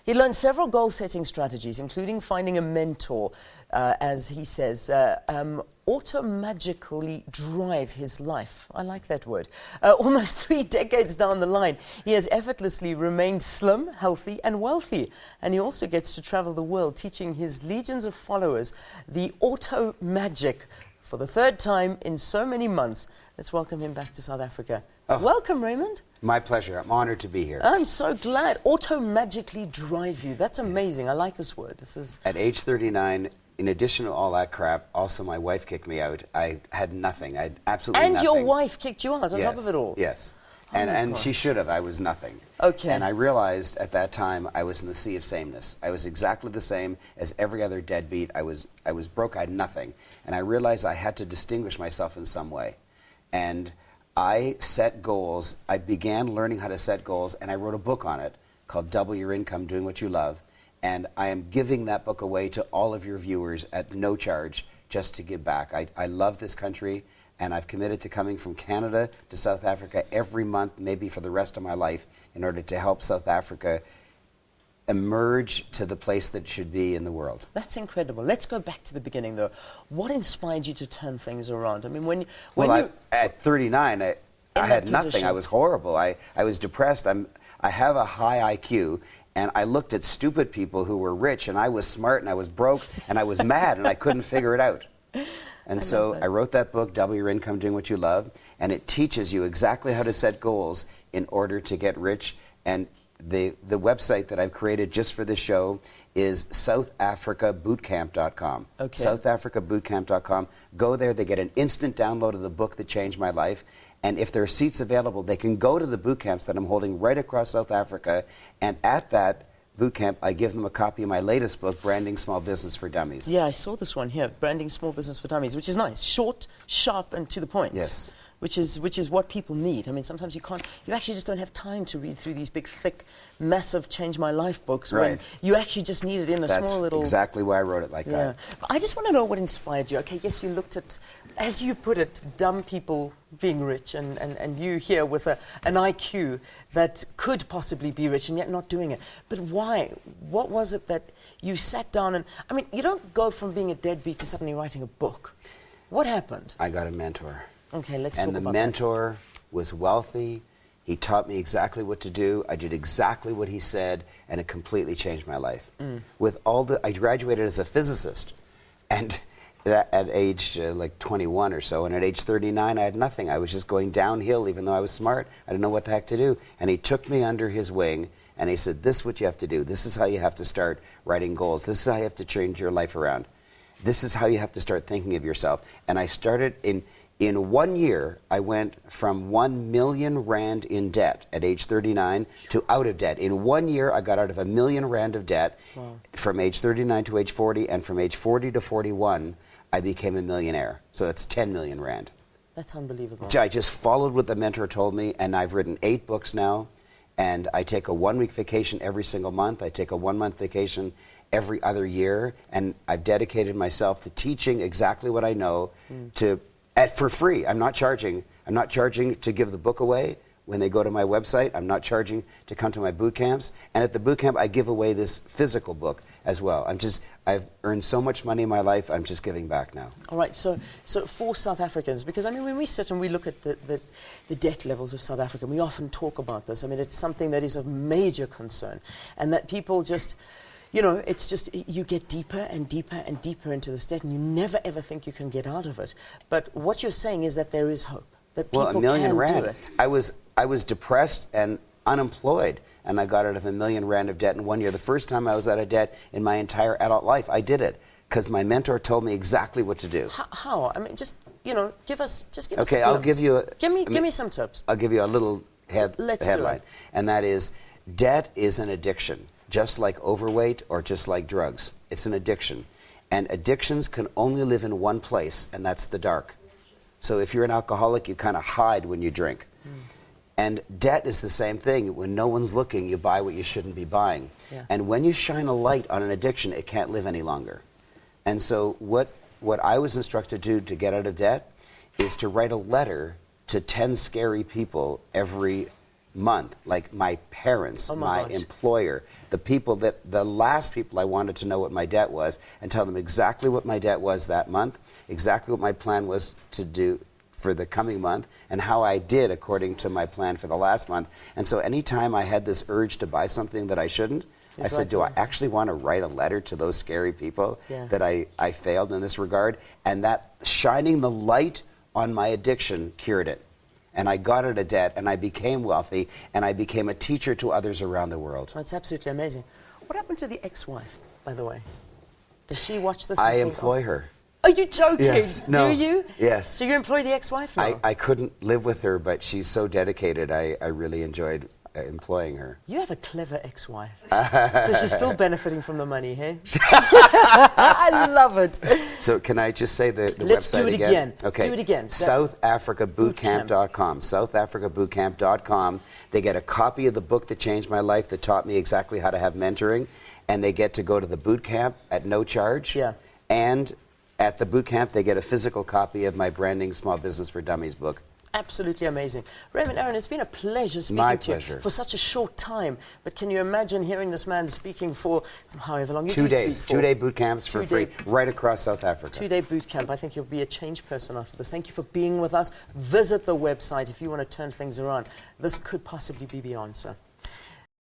He learned several goal-setting strategies, including finding a mentor, as he says, automagically drive his life. I like that word. Almost 3 decades down the line, he has effortlessly remained slim, healthy, and wealthy. And he also gets to travel the world, teaching his legions of followers the AUTOMAGIC for the 3rd time in so many months. Let's welcome him back to South Africa. Oh. Welcome, Raymond. My pleasure. I'm honored to be here. I'm so glad. AUTOMAGICally drive you. That's amazing. I like this word. This is... At age 39, in addition to all that crap, also my wife kicked me out. I had nothing. I had absolutely nothing. And your wife kicked you out on top of it all? Yes. Oh and she should have. I was nothing. Okay. And I realized at that time I was in the sea of sameness. I was exactly the same as every other deadbeat. I was broke. I had nothing. And I realized I had to distinguish myself in some way. And I set goals. I began learning how to set goals, and I wrote a book on it called Double Your Income, Doing What You Love. And I am giving that book away to all of your viewers at no charge, just to give back. I love this country, and I've committed to coming from Canada to South Africa every month, maybe for the rest of my life, in order to help South Africa emerge to the place that it should be in the world. That's incredible. Let's go back to the beginning, though. What inspired you to turn things around? I mean, at 39, I had nothing. I was horrible. I was depressed. I have a high IQ, and I looked at stupid people who were rich, and I was smart, and I was broke, and I was mad, and I couldn't figure it out. And so I wrote that book, Double Your Income, Doing What You Love, and it teaches you exactly how to set goals in order to get rich. And the website that I've created just for this show is SouthAfricaBootcamp.com. Okay. SouthAfricaBootcamp.com. Go there. They get an instant download of the book that changed my life. And if there are seats available, they can go to the boot camps that I'm holding right across South Africa. And at that boot camp, I give them a copy of my latest book, Branding Small Business for Dummies. Yeah, I saw this one here, Branding Small Business for Dummies, which is nice. Short, sharp, and to the point. Yes. Which is what people need. I mean, sometimes you actually just don't have time to read through these big, thick, massive Change My Life books. Right. When you actually just need it in a small little... That's exactly why I wrote it like that. But I just want to know what inspired you. Okay, yes, you looked at, as you put it, dumb people being rich, and you here with an IQ that could possibly be rich and yet not doing it. But why? What was it that you sat down and... I mean, you don't go from being a deadbeat to suddenly writing a book. What happened? I got a mentor. Okay, let's talk about that. And the mentor was wealthy. He taught me exactly what to do. I did exactly what he said, and it completely changed my life. I graduated as a physicist, and at age like 21 or so, and at age 39, I had nothing. I was just going downhill, even though I was smart. I didn't know what the heck to do. And he took me under his wing, and he said, this is what you have to do. This is how you have to start writing goals. This is how you have to change your life around. This is how you have to start thinking of yourself. And I started in 1 year, I went from 1 million rand in debt at age 39 to out of debt. In 1 year, I got out of 1 million rand of debt. Wow. From age 39 to age 40, and from age 40 to 41, I became a millionaire. So that's 10 million rand. That's unbelievable. I just followed what the mentor told me, and I've written 8 books now, and I take a 1-week vacation every single month. I take a 1-month vacation every other year, and I've dedicated myself to teaching exactly what I know for free. I'm not charging to give the book away when they go to my website. I'm not charging to come to my boot camps. And at the boot camp, I give away this physical book as well. I've earned so much money in my life, I'm just giving back now. All right, so for South Africans, because I mean, when we sit and we look at the debt levels of South Africa, we often talk about this. I mean, it's something that is of major concern, and that people just... You know, it's just, you get deeper and deeper and deeper into this debt, and you never ever think you can get out of it. But what you're saying is that there is hope, that people $1 million can rand. do it. I was depressed and unemployed, and I got out of 1 million rand of debt in 1 year. The first time I was out of debt in my entire adult life, I did it because my mentor told me exactly what to do. How? I mean, just, you know, give us Okay, I'll give you give me some tips. I'll give you a little headline, and that is, debt is an addiction. Just like overweight or just like drugs. It's an addiction. And addictions can only live in one place, and that's the dark. So if you're an alcoholic, you kind of hide when you drink. And debt is the same thing. When no one's looking, you buy what you shouldn't be buying. Yeah. And when you shine a light on an addiction, it can't live any longer. And so what I was instructed to do to get out of debt is to write a letter to 10 scary people every month, like my parents, Oh my my gosh. employer, the last people I wanted to know what my debt was and tell them exactly what my debt was that month, exactly what my plan was to do for the coming month, and how I did according to my plan for the last month. And so anytime I had this urge to buy something that I shouldn't, I said, do I actually want to write a letter to those scary people that I failed in this regard? And that shining the light on my addiction cured it. And I got out of debt, and I became wealthy, and I became a teacher to others around the world. That's absolutely amazing. What happened to the ex-wife, by the way? Does she watch this? I and think, employ her. Are you joking? Yes. No. Do you? Yes. So you employ the ex-wife now? I couldn't live with her, but she's so dedicated, I really enjoyed employing her. You have a clever ex-wife. So she's still benefiting from the money, hey? I love it. So can I just say the Let's website do it again. Okay. Do it again. SouthAfricaBootcamp.com. SouthAfricaBootcamp.com. They get a copy of the book that changed my life, that taught me exactly how to have mentoring, and they get to go to the boot camp at no charge. Yeah. And at the boot camp, they get a physical copy of my Branding Small Business for Dummies book. Absolutely amazing. Raymond Aaron, it's been a pleasure speaking My to pleasure. you for such a short time. But can you imagine hearing this man speaking for however long you 2 do days. speak for? 2-day boot camps for free, right across South Africa. 2-day boot camp. I think you'll be a changed person after this. Thank you for being with us. Visit the website if you want to turn things around. This could possibly be the answer.